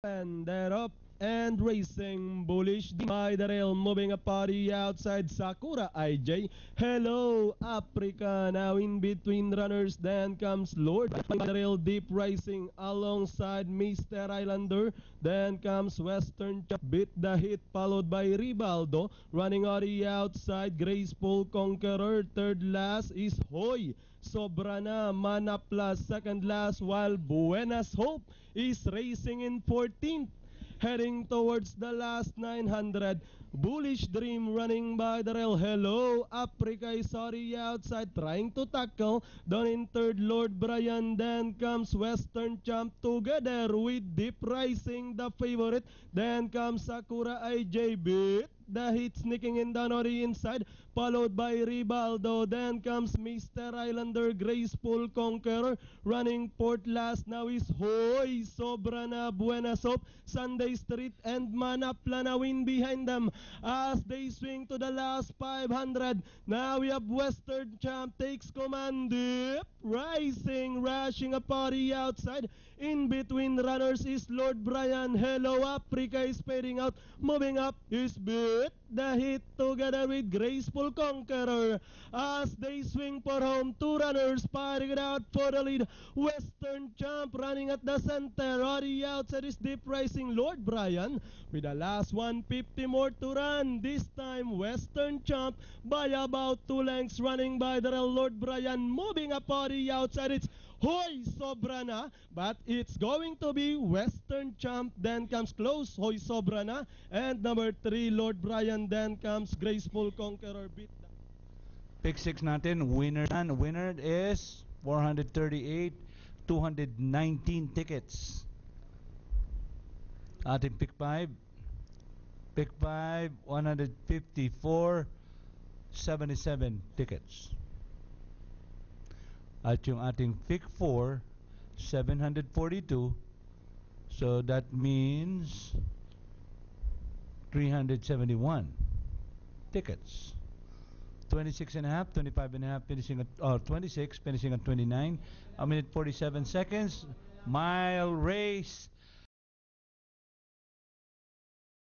And that up and racing bullish by the rail moving a party outside Sakura IJ. Hello Africa, now in between runners, then comes Lord by the rail deep rising alongside Mr. Islander, then comes Western Chap beat the hit followed by Ribaldo running on the outside. Graceful Conqueror third last is Hoy Sobrana Mana Plus second last, while Buenas Hope is racing in 14th, heading towards the last 900. Bullish Dream running by the rail. Hello Africa is sorry outside trying to tackle. Down in third, Lord Brian. Then comes Western Champ together with Deep Rising, the favorite. Then comes Sakura IJ beat the hit sneaking in down on the inside, followed by Ribaldo. Then comes Mr. Islander, Graceful Conqueror running fourth last. Now is Hoy Sobrana, Buenas Hope, Sunday Street, and Manaplana win behind them as they swing to the last 500. Now we have Western Champ takes command. Deep Rising rushing a party outside. In between runners is Lord Brian. Hello Africa is fading out. Moving up is beat the hit together with Graceful Conqueror as they swing for home. Two runners fighting it out for the lead. Western Champ running at the center. On the outside is Deep Rising, Lord Brian with the last 150 more to run. This time Western Champ by about 2 lengths running by the Lord Brian. Moving up on the outside, it's Hoy Sobrana, but it's going to be Western Champ. Then comes Close Hoy Sobrana, and number 3 Lord Brian. Then comes Graceful Conqueror beat. Pick 6 natin, winner is 438, 219 tickets. Ating pick 5, 154, 77 tickets. At yung ating pick 4, 742, so that means 371 tickets. 26 and a half, 25 and a half, finishing at 26, finishing at 29. A minute 47 seconds. Mile race